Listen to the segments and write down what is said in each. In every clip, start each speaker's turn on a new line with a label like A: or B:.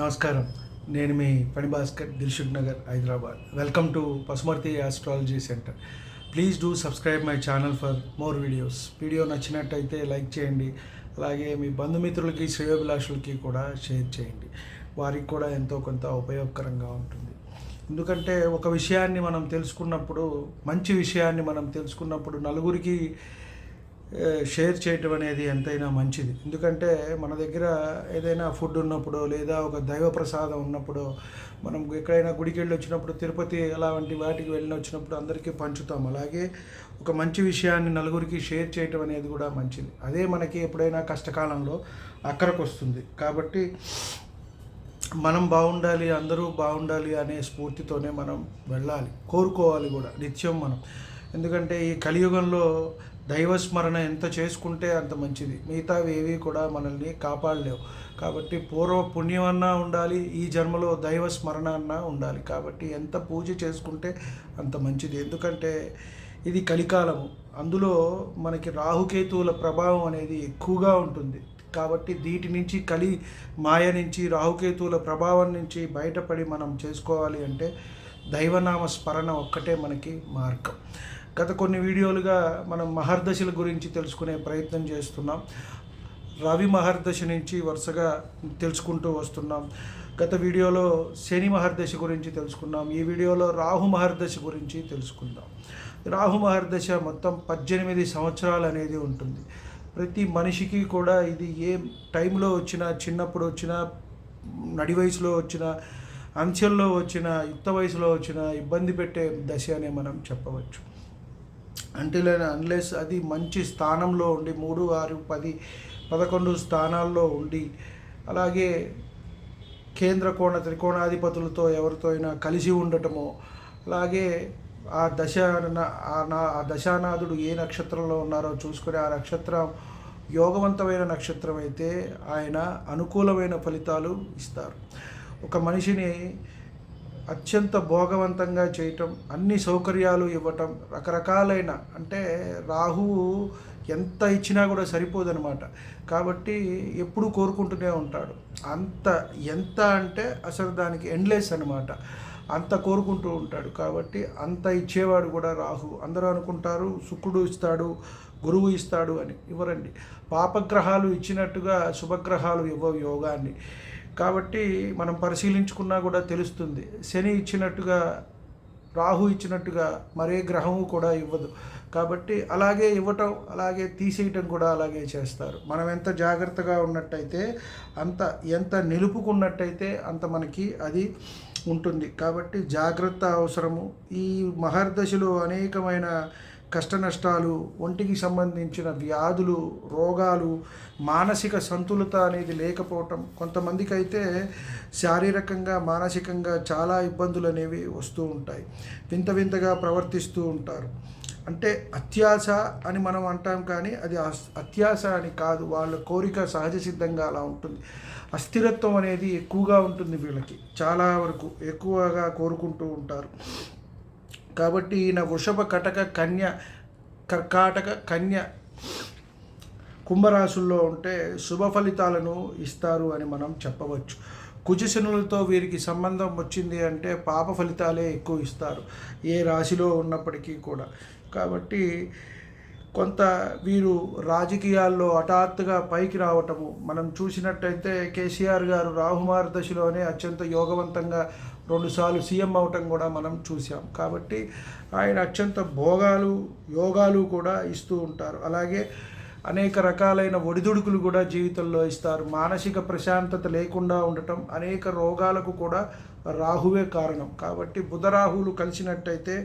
A: నమస్కారం. నేను మీ పని Bhaskar, Dilsukh Nagar, Hyderabad. Welcome to Pasumarthi astrology centre. Please do subscribe my channel for more videos. Video నచ్చినట్టయితే like చేయండి. అలాగే మీ బంధుమిత్రులకి, శ్రేయోభిలాషులకి కూడా షేర్ చేయండి. వారికి కూడా ఎంతో కొంత ఉపయోగకరంగా ఉంటుంది. ఎందుకంటే ఒక విషయాన్ని మనం తెలుసుకున్నప్పుడు, మంచి విషయాన్ని మనం తెలుసుకున్నప్పుడు నలుగురికి షేర్ చేయటం అనేది ఎంతైనా మంచిది. ఎందుకంటే మన దగ్గర ఏదైనా ఫుడ్ ఉన్నప్పుడు, లేదా ఒక దైవ ప్రసాదం ఉన్నప్పుడు, మనం ఎక్కడైనా గుడికి వెళ్ళి వచ్చినప్పుడు, తిరుపతి అలాంటి వాటికి వెళ్ళి వచ్చినప్పుడు అందరికీ పంచుతాం. అలాగే ఒక మంచి విషయాన్ని నలుగురికి షేర్ చేయటం అనేది కూడా మంచిది. అదే మనకి ఎప్పుడైనా కష్టకాలంలో అక్కరకు వస్తుంది. కాబట్టి మనం బాగుండాలి, అందరూ బాగుండాలి అనే స్ఫూర్తితోనే మనం వెళ్ళాలి, కోరుకోవాలి కూడా నిత్యం మనం. ఎందుకంటే ఈ కలియుగంలో దైవస్మరణ ఎంత చేసుకుంటే అంత మంచిది. మిగతావి ఏవి కూడా మనల్ని కాపాడలేవు. కాబట్టి పూర్వ పుణ్యం అన్నా ఉండాలి, ఈ జన్మలో దైవస్మరణ అన్నా ఉండాలి. కాబట్టి ఎంత పూజ చేసుకుంటే అంత మంచిది. ఎందుకంటే ఇది కలికాలము. అందులో మనకి రాహుకేతువుల ప్రభావం అనేది ఎక్కువగా ఉంటుంది. కాబట్టి వీటి నుంచి మాయ నుంచి, రాహుకేతువుల ప్రభావం నుంచి బయటపడి మనం చేసుకోవాలి అంటే దైవనామ స్మరణ ఒక్కటే మనకి మార్గం. గత కొన్ని వీడియోలుగా మనం మహర్దశల గురించి తెలుసుకునే ప్రయత్నం చేస్తున్నాం. రవి మహర్దశ నుంచి వరుసగా తెలుసుకుంటూ వస్తున్నాం. గత వీడియోలో శని మహర్దశ గురించి తెలుసుకున్నాం. ఈ వీడియోలో రాహు మహర్దశ గురించి తెలుసుకుందాం. రాహు మహర్దశ మొత్తం 18 సంవత్సరాలు అనేది ఉంటుంది. ప్రతి మనిషికి కూడా ఇది ఏ టైంలో వచ్చినా, చిన్నప్పుడు వచ్చినా, నడి వయసులో వచ్చినా, అంచెల్లో వచ్చిన, యుక్త వయసులో వచ్చిన ఇబ్బంది పెట్టే దశ అనే మనం చెప్పవచ్చు. అన్లెస్ అది మంచి స్థానంలో ఉండి 3, 6, 10, 11 స్థానాల్లో ఉండి, అలాగే కేంద్ర త్రికోణాధిపతులతో ఎవరితో అయినా కలిసి ఉండటము, అలాగే ఆ దశానాథుడు ఏ నక్షత్రంలో ఉన్నారో చూసుకొని ఆ నక్షత్రం యోగవంతమైన నక్షత్రం అయితే ఆయన అనుకూలమైన ఫలితాలు ఇస్తారు. ఒక మనిషిని అత్యంత భోగవంతంగా చేయటం, అన్ని సౌకర్యాలు ఇవ్వటం, రకరకాలైన, అంటే రాహువు ఎంత ఇచ్చినా కూడా సరిపోదనమాట. కాబట్టి ఎప్పుడు కోరుకుంటూనే ఉంటాడు. ఎంత అంటే అసలు దానికి ఎండ్లెస్ అనమాట. అంత కోరుకుంటూ ఉంటాడు. కాబట్టి అంత ఇచ్చేవాడు కూడా రాహు. అందరూ అనుకుంటారు శుక్రుడు ఇస్తాడు, గురువు ఇస్తాడు అని. ఇవ్వరండి. పాపగ్రహాలు ఇచ్చినట్టుగా శుభగ్రహాలు ఇవ్వవు యోగాన్ని. కాబట్టి మనం పరిశీలించుకున్నా కూడా తెలుస్తుంది. శని ఇచ్చినట్టుగా, రాహు ఇచ్చినట్టుగా మరే గ్రహము కూడా ఇవ్వదు. కాబట్టి అలాగే ఇవ్వటం, అలాగే తీసేయటం కూడా అలాగే చేస్తారు. మనం ఎంత జాగ్రత్తగా ఉన్నట్టయితే, ఎంత నిలుపుకున్నట్టయితే అంత మనకి అది ఉంటుంది. కాబట్టి జాగ్రత్త అవసరము. ఈ మహర్దశలో అనేకమైన కష్ట నష్టాలు, ఒంటికి సంబంధించిన వ్యాధులు, రోగాలు, మానసిక సంతులత అనేది లేకపోవటం, కొంతమందికి అయితే శారీరకంగా, మానసికంగా చాలా ఇబ్బందులు అనేవి వస్తూ ఉంటాయి. వింతగా ప్రవర్తిస్తూ ఉంటారు. అంటే అత్యాశ అని మనం అంటాం, కానీ అది అత్యాశ అని కాదు. వాళ్ళ కోరిక సహజ సిద్ధంగా అలా ఉంటుంది. అస్థిరత్వం అనేది ఎక్కువగా ఉంటుంది వీళ్ళకి. చాలా వరకు ఎక్కువగా కోరుకుంటూ ఉంటారు. కాబట్టి ఈయన వృషభ, కటక, కన్య, కర్కాటక, కన్య, కుంభరాశుల్లో ఉంటే శుభ ఫలితాలను ఇస్తారు అని మనం చెప్పవచ్చు. కుజశనులతో వీరికి సంబంధం వచ్చింది అంటే పాప ఫలితాలే ఎక్కువ ఇస్తారు, ఏ రాశిలో ఉన్నప్పటికీ కూడా. కాబట్టి కొంత వీరు రాజకీయాల్లో హఠాత్తుగా పైకి రావటము మనం చూసినట్టయితే, కేసీఆర్ గారు రాహుమార్ దశలోనే అత్యంత యోగవంతంగా 2 సార్లు సీఎం అవటం కూడా మనం చూసాం. కాబట్టి ఆయన అత్యంత యోగాలు కూడా ఇస్తూ ఉంటారు. అలాగే అనేక రకాలైన ఒడిదుడుకులు కూడా జీవితంలో ఇస్తారు. మానసిక ప్రశాంతత లేకుండా ఉండటం, అనేక రోగాలకు కూడా రాహువే కారణం. కాబట్టి బుధరాహువులు కలిసినట్టయితే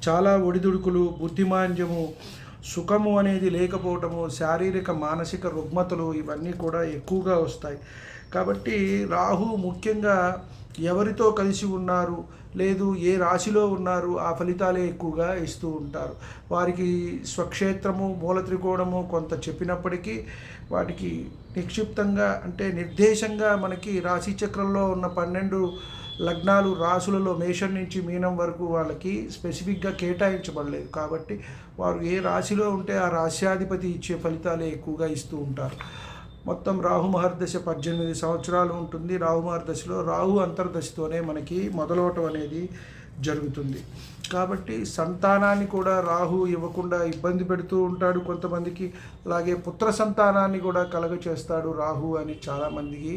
A: చాలా ఒడిదుడుకులు, బుద్ధిమాంద్యము, సుఖము అనేది లేకపోవటము, శారీరక మానసిక రుగ్మతలు ఇవన్నీ కూడా ఎక్కువగా వస్తాయి. కాబట్టి రాహు ముఖ్యంగా ఎవరితో కలిసి ఉన్నారు, లేదు ఏ రాశిలో ఉన్నారు, ఆ ఫలితాలే ఎక్కువగా ఇస్తూ ఉంటారు. వారికి స్వక్షేత్రము, మూల త్రికోణము కొంత చెప్పినప్పటికీ వాటికి నిక్షిప్తంగా, అంటే నిర్దేశంగా మనకి రాశి చక్రంలో ఉన్న 12 లగ్నాలు రాశులలో మేషం నుంచి మీనం వరకు వాళ్ళకి స్పెసిఫిక్గా కేటాయించబడలేదు. కాబట్టి వారు ఏ రాశిలో ఉంటే ఆ రాశ్యాధిపతి ఇచ్చే ఫలితాలే ఎక్కువగా ఇస్తూ ఉంటారు. మొత్తం రాహు మహర్దశ 18 సంవత్సరాలు ఉంటుంది. రాహు మహర్దశలో రాహు అంతర్దశతోనే మనకి మొదలవటం అనేది జరుగుతుంది. కాబట్టి సంతానాన్ని కూడా రాహు ఇవ్వకుండా ఇబ్బంది పెడుతూ ఉంటాడు కొంతమందికి. అలాగే పుత్ర సంతానాన్ని కూడా కలగచేస్తాడు రాహు అని చాలామందికి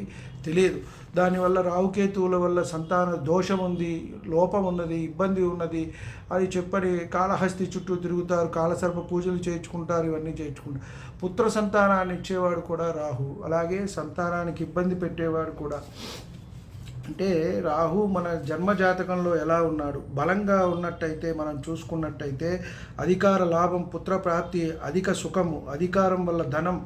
A: తెలియదు. దానివల్ల రాహుకేతువుల వల్ల సంతాన దోషం ఉంది, లోపం ఉన్నది, ఇబ్బంది ఉన్నది అని చెప్పని కాళహస్తి చుట్టూ తిరుగుతారు, కాలసర్ప పూజలు చేయించుకుంటారు, ఇవన్నీ చేయించుకుంటారు. పుత్ర సంతానాన్ని ఇచ్చేవాడు కూడా రాహు. అలాగే సంతానానికి ఇబ్బంది పెట్టేవాడు కూడా. అంటే రాహు మన జన్మ జాతకంలో ఎలా ఉన్నాడు, బలంగా ఉన్నట్టయితే మనం చూసుకున్నట్టయితే అధికార లాభం, పుత్రప్రాప్తి, అధిక సుఖము, అధికారం వల్ల ధనం,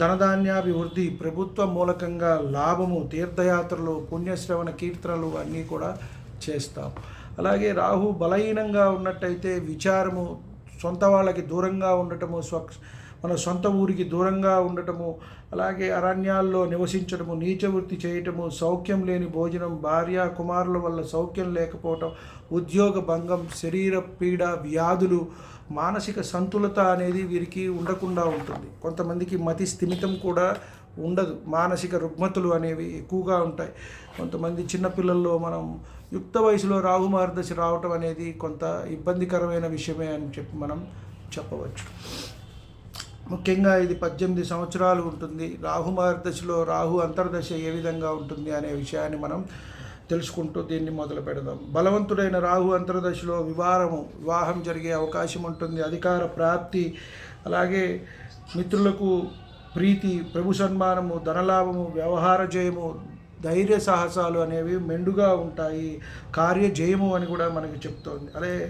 A: ధనధాన్యాభివృద్ధి, ప్రభుత్వ మూలకంగా లాభము, తీర్థయాత్రలు, పుణ్యశ్రవణ కీర్తనలు అన్నీ కూడా చేస్తాం. అలాగే రాహు బలహీనంగా ఉన్నట్టయితే విచారము, సొంత వాళ్ళకి దూరంగా ఉండటము, మన సొంత ఊరికి దూరంగా ఉండటము, అలాగే అరణ్యాల్లో నివసించడము, నీచవృత్తి చేయటము, సౌఖ్యం లేని భోజనం, భార్య కుమారుల వల్ల సౌఖ్యం లేకపోవటం, ఉద్యోగ భంగం, శరీర పీడ, వ్యాధులు, మానసిక సంతులత అనేది వీరికి ఉండకుండా ఉంటుంది. కొంతమందికి మతి స్థిమితం కూడా ఉండదు, మానసిక రుగ్మతులు అనేవి ఎక్కువగా ఉంటాయి. కొంతమంది చిన్నపిల్లల్లో మనం యుక్త వయసులో రాహు మహర్దశ రావటం అనేది కొంత ఇబ్బందికరమైన విషయమే అని చెప్పి మనం చెప్పవచ్చు. ముఖ్యంగా ఇది 18 సంవత్సరాలు ఉంటుంది. రాహు మహర్దశలో రాహు అంతర్దశ ఏ విధంగా ఉంటుంది అనే విషయాన్ని మనం తెలుసుకుంటూ దీన్ని మొదలు పెడదాం. బలవంతుడైన రాహు అంతర్దశలో వివాహం జరిగే అవకాశం ఉంటుంది. అధికార ప్రాప్తి, అలాగే మిత్రులకు ప్రీతి, ప్రభు సన్మానము, ధనలాభము, వ్యవహార జయము, ధైర్య సాహసాలు అనేవి మెండుగా ఉంటాయి. కార్య జయము అని కూడా మనకి చెప్తోంది. అలాగే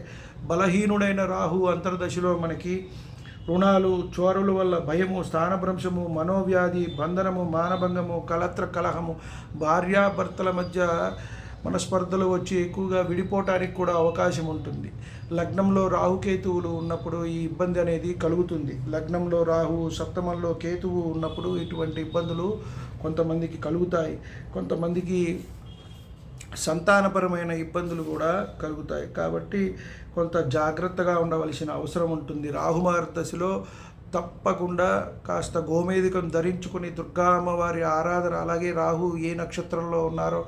A: బలహీనుడైన రాహు అంతర్దశలో మనకి రుణాలు, చోరుల వల్ల భయము, స్థానభ్రంశము, మనోవ్యాధి, బంధనము, మానభంగము, కలహము, భార్యాభర్తల మధ్య మనస్పర్ధలు వచ్చి ఎక్కువగా విడిపోవటానికి కూడా అవకాశం ఉంటుంది. లగ్నంలో రాహుకేతువులు ఉన్నప్పుడు ఈ ఇబ్బంది అనేది కలుగుతుంది. లగ్నంలో రాహు, సప్తమంలో కేతువు ఉన్నప్పుడు ఇటువంటి ఇబ్బందులు కొంతమందికి కలుగుతాయి. కొంతమందికి సంతానపరమైన ఇబ్బందులు కూడా కలుగుతాయి. కాబట్టి కొంత జాగ్రత్తగా ఉండవలసిన అవసరం ఉంటుంది. రాహు మహర్దశలో తప్పకుండా కాస్త గోమేధికం ధరించుకుని దుర్గా అమ్మవారి ఆరాధన, అలాగే రాహు ఏ నక్షత్రంలో ఉన్నారో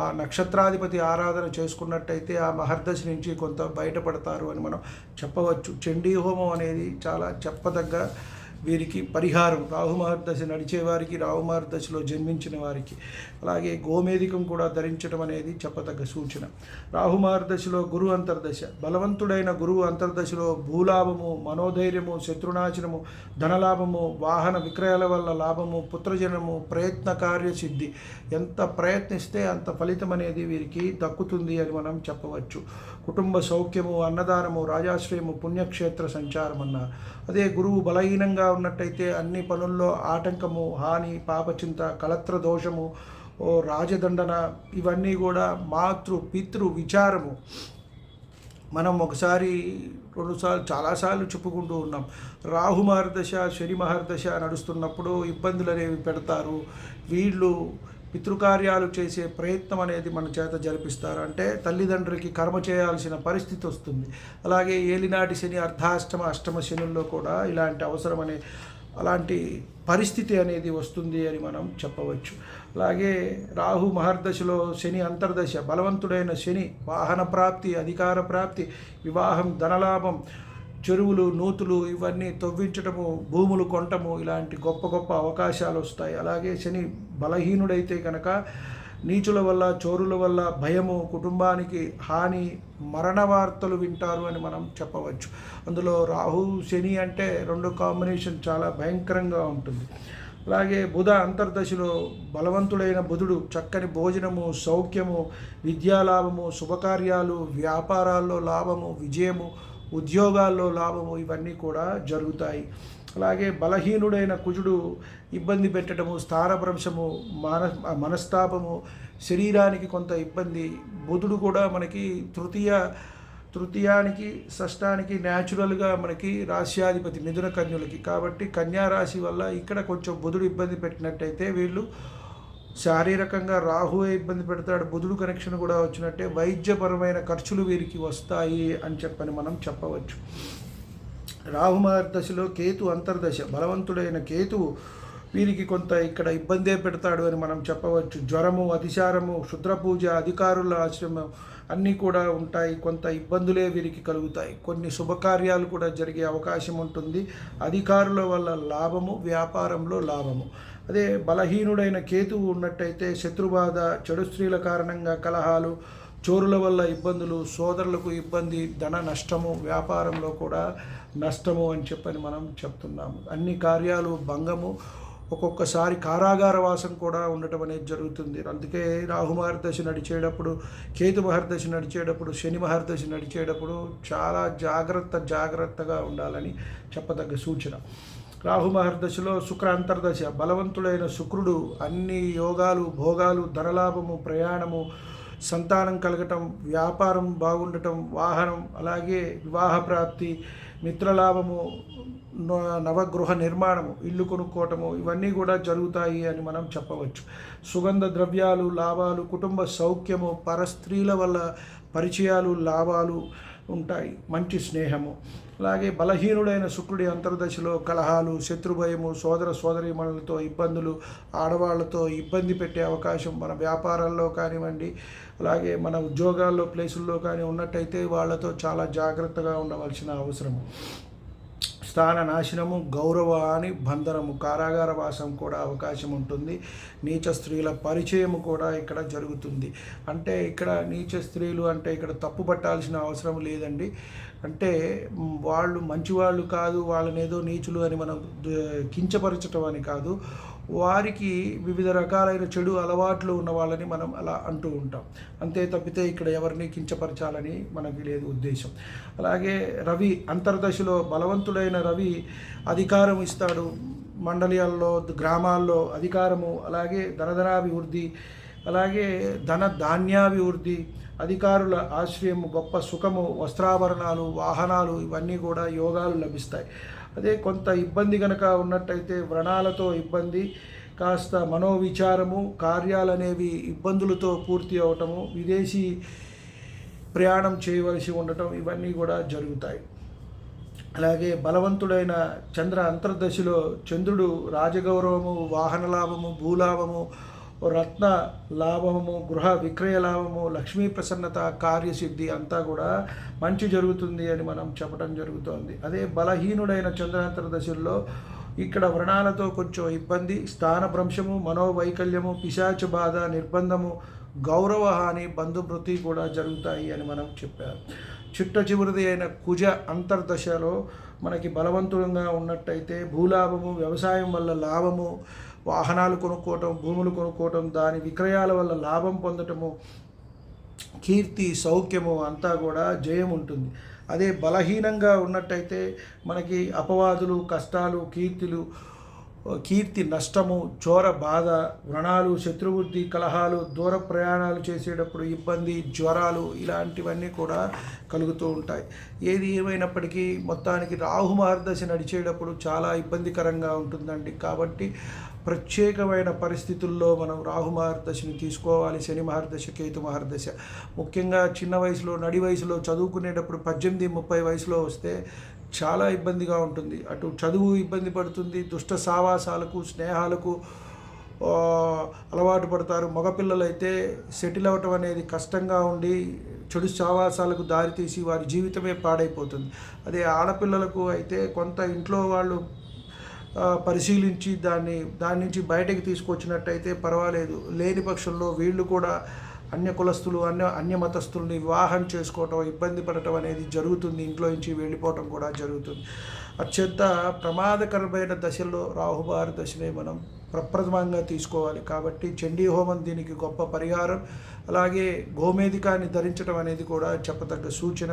A: ఆ నక్షత్రాధిపతి ఆరాధన చేసుకున్నట్టయితే ఆ మహర్దశ నుంచి కొంత బయటపడతారు అని మనం చెప్పవచ్చు. చండీ హోమం అనేది చాలా చెప్పదగ్గ వీరికి పరిహారం. రాహు మహర్దశ నడిచేవారికి, రాహు మహర్దశలో జన్మించిన వారికి. అలాగే గోమేధికం కూడా ధరించడం అనేది చెప్పదగ్గ సూచన. రాహు మహర్దశలో గురు అంతర్దశ, బలవంతుడైన గురువు అంతర్దశలో భూలాభము, మనోధైర్యము, శత్రునాశనము, ధనలాభము, వాహన విక్రయాల వల్ల లాభము, పుత్రజనము, ప్రయత్న కార్యసిద్ధి. ఎంత ప్రయత్నిస్తే అంత ఫలితం అనేది వీరికి దక్కుతుంది అని మనం చెప్పవచ్చు. కుటుంబ సౌఖ్యము, అన్నదానము, రాజాశ్రయము, పుణ్యక్షేత్ర సంచారం అన్నారు. అదే గురువు బలహీనంగా ఉన్నట్టయితే అన్ని పనుల్లో ఆటంకము, హాని, పాపచింత, కళత్ర దోషము, రాజదండన, ఇవన్నీ కూడా పితృ విచారము. మనం ఒకసారి 2 సార్లు చాలాసార్లు చెప్పుకుంటూ ఉన్నాం. రాహు మహర్దశ, శని మహర్దశ నడుస్తున్నప్పుడు ఇబ్బందులు అనేవి పెడతారు. వీళ్ళు పితృకార్యాలు చేసే ప్రయత్నం అనేది మన చేత జరిపిస్తారు. అంటే తల్లిదండ్రులకి కర్మ చేయాల్సిన పరిస్థితి వస్తుంది. అలాగే ఏలినాటి శని, అష్టమ శనుల్లో కూడా అలాంటి పరిస్థితి అనేది వస్తుంది అని మనం చెప్పవచ్చు. అలాగే రాహు మహర్దశలో శని అంతర్దశ, బలవంతుడైన శని వాహన ప్రాప్తి, అధికార ప్రాప్తి, వివాహం, ధనలాభం, చెరువులు, నూతులు ఇవన్నీ తవ్వించటము, భూములు కొనటము, ఇలాంటి గొప్ప గొప్ప అవకాశాలు వస్తాయి. అలాగే శని బలహీనుడైతే కనుక నీచుల వల్ల, చోరుల వల్ల భయము, కుటుంబానికి హాని, మరణ వార్తలు వింటారు అని మనం చెప్పవచ్చు. అందులో రాహు శని అంటే 2 కాంబినేషన్ చాలా భయంకరంగా ఉంటుంది. అలాగే బుధ అంతర్దశలో బలవంతుడైన బుధుడు చక్కని భోజనము, సౌఖ్యము, విద్యాలాభము, శుభకార్యాలు, వ్యాపారాల్లో లాభము, విజయము, ఉద్యోగాల్లో లాభము, ఇవన్నీ కూడా జరుగుతాయి. అలాగే బలహీనుడైన కుజుడు ఇబ్బంది పెట్టడము, స్థానభ్రంశము, మనస్తాపము, శరీరానికి కొంత ఇబ్బంది. బుధుడు కూడా మనకి తృతీయానికి, షష్టానికి న్యాచురల్గా మనకి రాశ్యాధిపతి మిథున కన్యులకి. కాబట్టి కన్యా రాశి వల్ల ఇక్కడ కొంచెం బుధుడు ఇబ్బంది పెట్టినట్టయితే వీళ్ళు శారీరకంగా రాహువే ఇబ్బంది పెడతాడు. బుధుడు కనెక్షన్ కూడా వచ్చినట్టే వైద్యపరమైన ఖర్చులు వీరికి వస్తాయి అని చెప్పని మనం చెప్పవచ్చు. రాహు మహర్దశలో కేతు అంతర్దశ, బలవంతుడైన కేతువు వీరికి కొంత ఇక్కడ ఇబ్బందే పెడతాడు అని మనం చెప్పవచ్చు. జ్వరము, అతిసారము, క్షుద్రపూజ, అధికారుల ఆశ్రమం అన్నీ కూడా ఉంటాయి. కొంత ఇబ్బందులే వీరికి కలుగుతాయి. కొన్ని శుభకార్యాలు కూడా జరిగే అవకాశం ఉంటుంది. అధికారుల వల్ల లాభము, వ్యాపారంలో లాభము. అదే బలహీనుడైన కేతువు ఉన్నట్టయితే శత్రుబాధ, చెడు స్త్రీల కారణంగా కలహాలు, చోరుల వల్ల ఇబ్బందులు, సోదరులకు ఇబ్బంది, ధన నష్టము, వ్యాపారంలో కూడా నష్టము అని చెప్పని మనం చెప్తున్నాము. అన్ని కార్యాలు భంగము, ఒక్కొక్కసారి కారాగార వాసం కూడా ఉండటం అనేది జరుగుతుంది. అందుకే రాహు మహర్దశ నడిచేటప్పుడు, కేతు మహర్దశ నడిచేటప్పుడు, శని మహర్దశ నడిచేటప్పుడు చాలా జాగ్రత్తగా ఉండాలని చెప్పదగ్గ సూచన. రాహు మహర్దశలో శుక్ర అంతర్దశ, బలవంతుడైన శుక్రుడు అన్ని యోగాలు, భోగాలు, ధనలాభము, ప్రయాణము, సంతానం కలగటం, వ్యాపారం బాగుండటం, వాహనం, అలాగే వివాహ ప్రాప్తి, మిత్రలాభము, నవగృహ నిర్మాణము, ఇల్లు కొనుక్కోవటము, ఇవన్నీ కూడా జరుగుతాయి అని మనం చెప్పవచ్చు. సుగంధ ద్రవ్యాలు, లాభాలు, కుటుంబ సౌఖ్యము, పరస్త్రీల వల్ల పరిచయాలు, లాభాలు ఉంటాయి, మంచి స్నేహము. అలాగే బలహీనుడైన శుక్రుడి అంతర్దశలో కలహాలు, శత్రుభయము, సోదర సోదరీమణులతో ఇబ్బందులు, ఆడవాళ్లతో ఇబ్బంది పెట్టే అవకాశం మన వ్యాపారాల్లో కానివ్వండి, అలాగే మన ఉద్యోగాల్లో ప్లేసుల్లో కానీ ఉన్నట్టయితే వాళ్ళతో చాలా జాగ్రత్తగా ఉండవలసిన అవసరము. స్థాన నాశనము, గౌరవాన్ని బంధనము, కారాగార వాసం కూడా అవకాశం ఉంటుంది. నీచ స్త్రీల పరిచయము కూడా ఇక్కడ జరుగుతుంది. అంటే ఇక్కడ నీచ స్త్రీలు అంటే ఇక్కడ తప్పు పట్టాల్సిన అవసరం లేదండి. అంటే వాళ్ళు మంచివాళ్ళు కాదు, వాళ్ళని ఏదో నీచులు అని మనం కించపరచటం అని కాదు. వారికి వివిధ రకాలైన చెడు అలవాట్లు ఉన్న వాళ్ళని మనం అలా అంటూ ఉంటాం. అంతే తప్పితే ఇక్కడ ఎవరిని కించపరచాలని మనకి లేదు ఉద్దేశం. అలాగే రవి అంతర్దశలో బలవంతుడైన రవి అధికారం ఇస్తాడు. మండలియాల్లో, గ్రామాల్లో అధికారము, అలాగే ధనధనాభివృద్ధి, అలాగే ధాన్యాభివృద్ధి, అధికారుల ఆశ్రయము, గొప్ప సుఖము, వస్త్రాభరణాలు, వాహనాలు, ఇవన్నీ కూడా యోగాలు లభిస్తాయి. అదే కొంత ఇబ్బంది కనుక ఉన్నట్టయితే వ్రణాలతో ఇబ్బంది, కాస్త మనోవిచారము, కార్యాలు అనేవి ఇబ్బందులతో పూర్తి అవటము, విదేశీ ప్రయాణం చేయవలసి ఉండటం, ఇవన్నీ కూడా జరుగుతాయి. అలాగే బలవంతుడైన చంద్ర అంతర్దశలో చంద్రుడు రాజగౌరవము, వాహన లాభము, భూలాభము, రత్న లాభము, గృహ విక్రయ లాభము, లక్ష్మీ ప్రసన్నత, కార్యసిద్ధి అంతా కూడా మంచి జరుగుతుంది అని మనం చెప్పడం జరుగుతోంది. అదే బలహీనుడైన చంద్రాంతర్దశల్లో ఇక్కడ వ్రణాలతో కొంచెం ఇబ్బంది, స్థానభ్రంశము, మనోవైకల్యము, పిశాచ బాధ, నిర్బంధము, గౌరవహాని, బంధుమృతి కూడా జరుగుతాయి అని మనం చెప్పారు. చిట్ట చివరిది అయిన కుజ అంతర్దశలో మనకి బలవంతులంగా ఉన్నట్టయితే భూలాభము, వ్యవసాయం వల్ల లాభము, వాహనాలు కొనుక్కోవటం, భూములు కొనుక్కోవటం, దాని విక్రయాల వల్ల లాభం పొందటము, కీర్తి, సౌఖ్యము అంతా కూడా జయం ఉంటుంది. అదే బలహీనంగా ఉన్నట్టయితే మనకి అపవాదులు, కష్టాలు, కీర్తి నష్టము, చోర బాధ, వ్రణాలు, శత్రుబుద్ధి, కలహాలు, దూర ప్రయాణాలు చేసేటప్పుడు ఇబ్బంది, జ్వరాలు, ఇలాంటివన్నీ కూడా కలుగుతూ ఉంటాయి. ఏది ఏమైనప్పటికీ మొత్తానికి రాహు మహర్దశ నడిచేటప్పుడు చాలా ఇబ్బందికరంగా ఉంటుందండి. కాబట్టి ప్రత్యేకమైన పరిస్థితుల్లో మనం రాహు మహర్దశని తీసుకోవాలి. శని మహర్దశ, కేతు మహర్దశ ముఖ్యంగా చిన్న వయసులో, నడి వయసులో చదువుకునేటప్పుడు 18-30 వయసులో వస్తే చాలా ఇబ్బందిగా ఉంటుంది. అటు చదువు ఇబ్బంది పడుతుంది, దుష్ట సావాసాలకు, స్నేహాలకు అలవాటు పడతారు. మగపిల్లలు అయితే సెటిల్ అవ్వటం అనేది కష్టంగా ఉండి చెడు సావాసాలకు దారితీసి వారి జీవితమే పాడైపోతుంది. అదే ఆడపిల్లలకు అయితే కొంత ఇంట్లో వాళ్ళు పరిశీలించి దాని నుంచి బయటకు తీసుకొచ్చినట్టయితే పర్వాలేదు. లేని పక్షంలో వీళ్ళు కూడా అన్య కులస్తులు, అన్య మతస్థుల్ని వివాహం చేసుకోవటం, ఇబ్బంది పడటం అనేది జరుగుతుంది. ఇంట్లో నుంచి వెళ్ళిపోవటం కూడా జరుగుతుంది. అత్యంత ప్రమాదకరమైన దశల్లో రాహుబారి దశనే మనం ప్రప్రథమంగా తీసుకోవాలి. కాబట్టి చండీ హోమం దీనికి గొప్ప పరిహారం. అలాగే గోమేధికాన్ని ధరించడం అనేది కూడా చెప్పదగ్గ సూచన.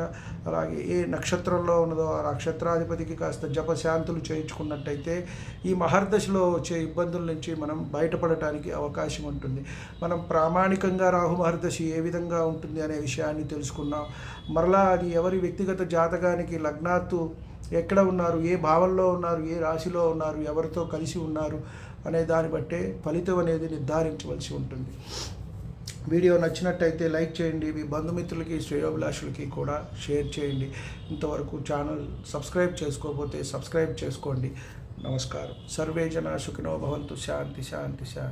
A: అలాగే ఏ నక్షత్రంలో ఉన్నదో ఆ నక్షత్రాధిపతికి కాస్త జపశాంతులు చేయించుకున్నట్టయితే ఈ మహర్దశలో వచ్చే ఇబ్బందుల నుంచి మనం బయటపడటానికి అవకాశం ఉంటుంది. మనం ప్రామాణికంగా రాహు మహర్దశి ఏ విధంగా ఉంటుంది అనే విషయాన్ని తెలుసుకున్నాం. మరలా అది ఎవరి వ్యక్తిగత జాతకానికి, లగ్నాత్తు ఎక్కడ ఉన్నారు, ఏ భావంలో ఉన్నారు, ఏ రాశిలో ఉన్నారు, ఎవరితో కలిసి ఉన్నారు అనే దాన్ని బట్టే ఫలితం అనేది నిర్ధారించవలసి ఉంటుంది. వీడియో నచ్చినట్టయితే లైక్ చేయండి. మీ బంధుమిత్రులకి, శ్రేయోభిలాషులకి కూడా షేర్ చేయండి. ఇంతవరకు ఛానల్ సబ్స్క్రైబ్ చేసుకోకపోతే సబ్స్క్రైబ్ చేసుకోండి. నమస్కారం. సర్వే జనా సుఖినో భవంతు. శాంతి శాంతి శాంతి.